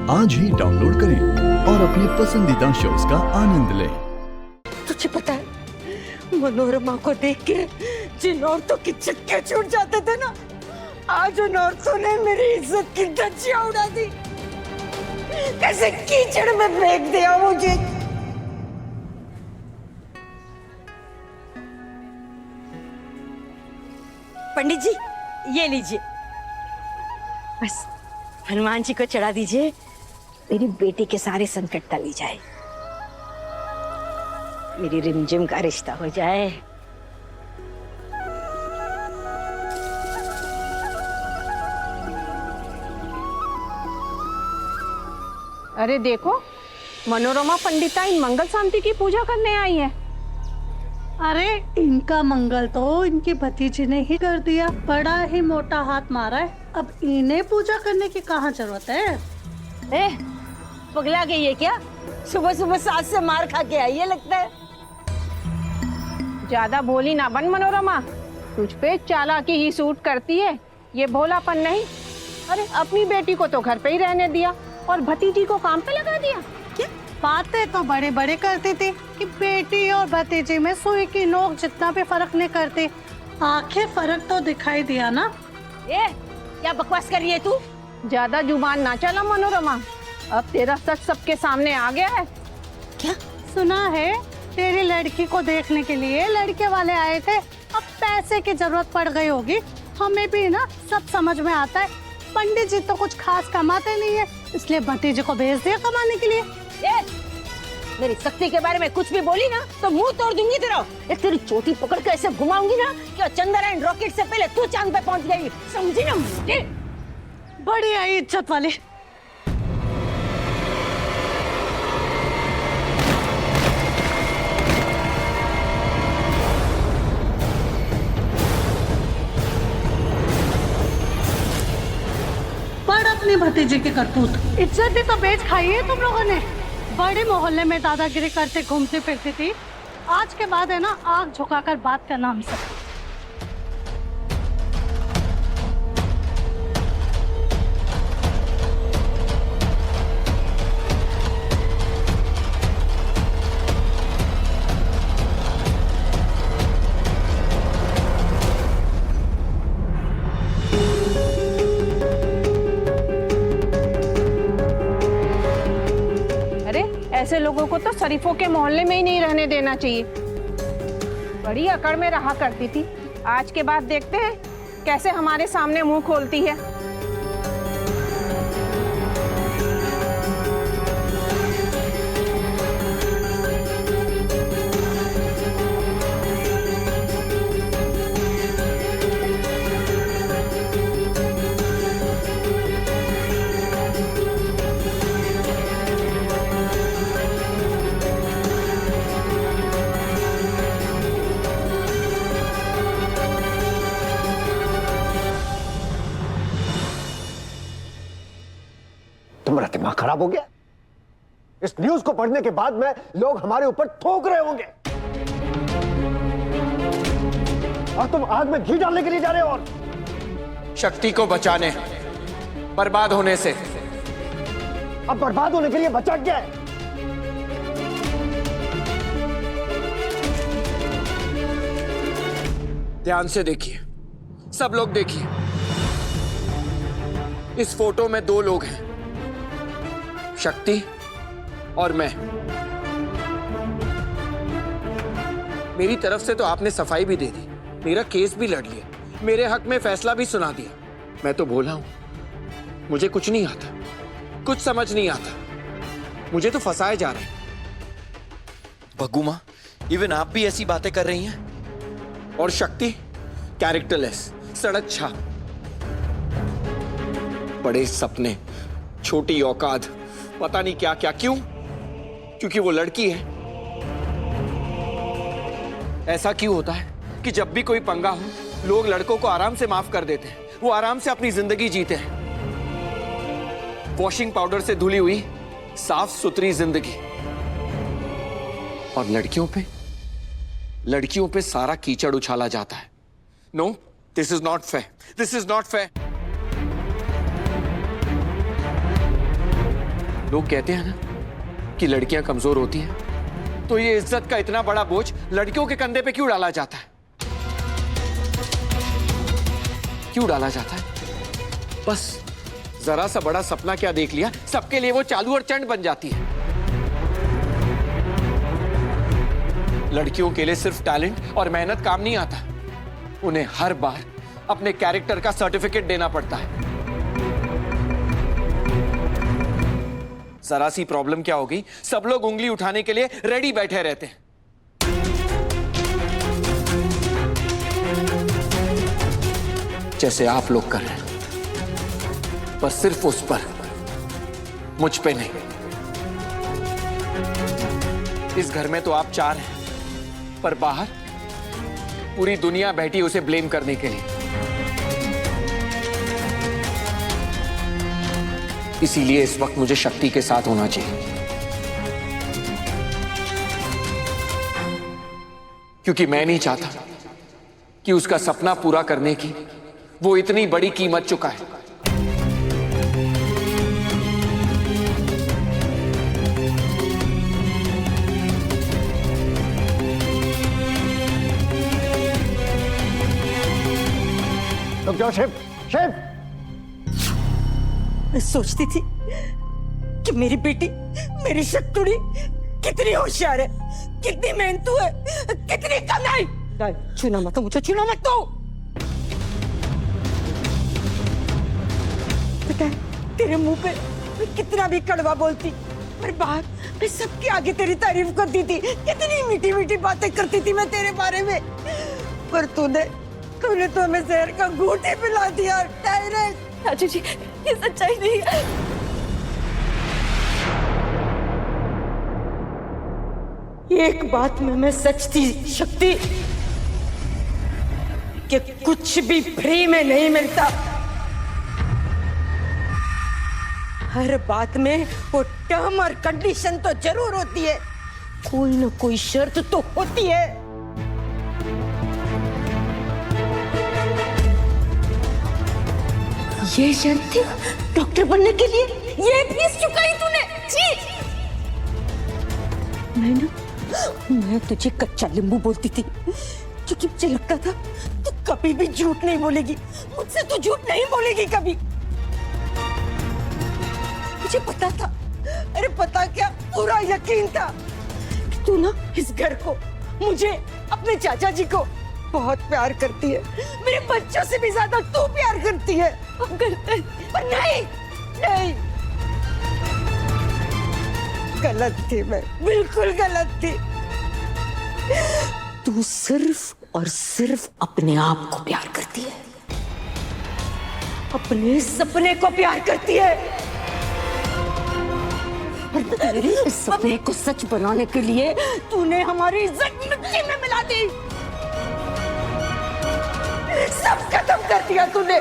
आज ही डाउनलोड करें और अपने पसंदीदा शोज का आनंद लें। तुझे पता है मनोरमा को देख के जिन औरतों की चक्के छूट जाते थे ना, आज उन औरतों ने मेरी इज्जत की धज्जियां उड़ा दी। कैसे कीचड़ में फेंक दिया मुझे। पंडित जी ये लीजिए, बस हनुमान जी को चढ़ा दीजिए, मेरी बेटी के सारे संकट टल जाए, मेरी रिमझिम का रिश्ता हो जाए। अरे देखो, मनोरमा पंडिता इन मंगल शांति की पूजा करने आई है। अरे इनका मंगल तो इनकी भतीजी ने ही कर दिया, बड़ा ही मोटा हाथ मारा है, अब इन्हें पूजा करने की कहाँ जरूरत है। पगला गई है क्या? सुबह सुबह सास से मार खा के आई है लगता है। ज्यादा भोली ना बन मनोरमा, तुझ पे चालाकी ही सूट करती है, ये भोलापन नहीं। अरे अपनी बेटी को तो घर पे ही रहने दिया और भतीजी को काम पे लगा दिया। क्या बातें तो बड़े बड़े करती थी कि बेटी और भतीजी में सुई की नोक जितना भी फर्क नहीं करती, आखिर फर्क तो दिखाई दिया ना। क्या बकवास कर रही है तू? ज्यादा जुबान ना चला मनोरमा, अब तेरा सच सबके सामने आ गया है। क्या सुना है तेरी लड़की को देखने के लिए लड़के वाले आए थे, अब पैसे की जरूरत पड़ गई होगी। हमें भी ना सब समझ में आता है, पंडित जी तो कुछ खास कमाते नहीं है, इसलिए भतीजे को भेज दिया कमाने के लिए। मेरी शक्ति के बारे में कुछ भी बोली ना तो मुंह तोड़ दूंगी तेरा। एक तेरी चोटी पकड़ के ऐसे घुमाऊंगी ना कि चंद्रयान रॉकेट से पहले तू चांद पे पहुंच गई, समझी ना मुझे? बड़ी आई इज्जत वाले। पर अपनी भतीजे की करतूत, इज्जत भी तो बेच खाई है तुम लोगों ने। बड़े मोहल्ले में दादागिरी करते घूमती फिरती थी, आज के बाद है ना आंख झुकाकर बात करना हमसे। ऐसे लोगों को तो शरीफों के मोहल्ले में ही नहीं रहने देना चाहिए। बड़ी अकड़ में रहा करती थी, आज के बाद देखते हैं कैसे हमारे सामने मुंह खोलती है। तुम्हारा दिमाग खराब हो गया? इस न्यूज को पढ़ने के बाद में लोग हमारे ऊपर थूक रहे होंगे और तुम आग में घी डालने के लिए जा रहे हो। और शक्ति को बचाने, बर्बाद होने से। अब बर्बाद होने के लिए बचा क्या है? ध्यान से देखिए, सब लोग देखिए, इस फोटो में दो लोग हैं, शक्ति और मैं। मेरी तरफ से तो आपने सफाई भी दे दी, मेरा केस भी लड़ लिया, मेरे हक में फैसला भी सुना दिया। मैं तो बोला हूं, मुझे कुछ नहीं आता, कुछ समझ नहीं आता, मुझे तो फंसाए जा रहे हैं। भग्गू माँ, इवन आप भी ऐसी बातें कर रही हैं? और शक्ति कैरेक्टरलेस, सड़क छाप, बड़े सपने, छोटी औकात, पता नहीं क्या क्या। क्यों? क्योंकि वो लड़की है। ऐसा क्यों होता है कि जब भी कोई पंगा हो, लोग लड़कों को आराम से माफ कर देते हैं, वो आराम से अपनी जिंदगी जीते हैं। वॉशिंग पाउडर से धुली हुई साफ सुथरी जिंदगी, और लड़कियों पे सारा कीचड़ उछाला जाता है। No, this is not fair, this is not fair. लोग कहते हैं ना कि लड़कियां कमजोर होती हैं, तो ये इज्जत का इतना बड़ा बोझ लड़कियों के कंधे पे क्यों डाला जाता है? क्यों डाला जाता है? बस जरा सा बड़ा सपना क्या देख लिया, सबके लिए वो चालू और चंड बन जाती है। लड़कियों के लिए सिर्फ टैलेंट और मेहनत काम नहीं आता, उन्हें हर बार अपने कैरेक्टर का सर्टिफिकेट देना पड़ता है। जरा सी प्रॉब्लम क्या हो गई, सब लोग उंगली उठाने के लिए रेडी बैठे रहते हैं। जैसे आप लोग कर रहे हैं, पर सिर्फ उस पर, मुझ पे नहीं। इस घर में तो आप 4 हैं, पर बाहर पूरी दुनिया बैठी उसे ब्लेम करने के लिए। इसीलिए इस वक्त मुझे शक्ति के साथ होना चाहिए, क्योंकि मैं नहीं चाहता कि उसका सपना पूरा करने की वो इतनी बड़ी कीमत चुकाए। रुक जाओ शेफ, शेफ। मैं सोचती थी कि मेरी बेटी, मेरी शक्तुड़ी कितनी होशियार है, कितनी मेहनतू है, कितनी कमाई। छूना मत, मुझे छूना मत। तो पता है तेरे मुंह पे मैं कितना भी कड़वा बोलती, पर बाहर मैं सबके आगे तेरी तारीफ करती थी, कितनी मीठी मीठी बातें करती थी मैं तेरे बारे में। पर तूने तो हमें जहर का घूंट ही पिला दिया डायरेक्ट। राजू जी, ये सच्चाई नहीं है। एक बात में मैं सच थी शक्ति, कि कुछ भी फ्री में नहीं मिलता। हर बात में वो टर्म और कंडीशन तो जरूर होती है, कोई ना कोई शर्त तो होती है। ये शर्त थी डॉक्टर बनने के लिए, ये फीस चुकाई तूने। जी मैं तुझे कच्चा नींबू बोलती थी, क्योंकि मुझे लगता था तू कभी भी झूठ नहीं बोलेगी, मुझसे तू झूठ नहीं बोलेगी कभी। मुझे पता था, अरे पता क्या, पूरा यकीन था कि तू ना इस घर को, मुझे, अपने चाचा जी को बहुत प्यार करती है। मेरे बच्चों से भी ज्यादा तू प्यार करती है। हम करते हैं, पर नहीं नहीं, गलत थी मैं, बिल्कुल गलत थी। तू सिर्फ और सिर्फ अपने आप को प्यार करती है, अपने सपने को प्यार करती है। और तेरे इस सपने को सच बनाने के लिए तूने हमारी इज्जत मिट्टी में मिला दी, सब खत्म कर दिया तूने।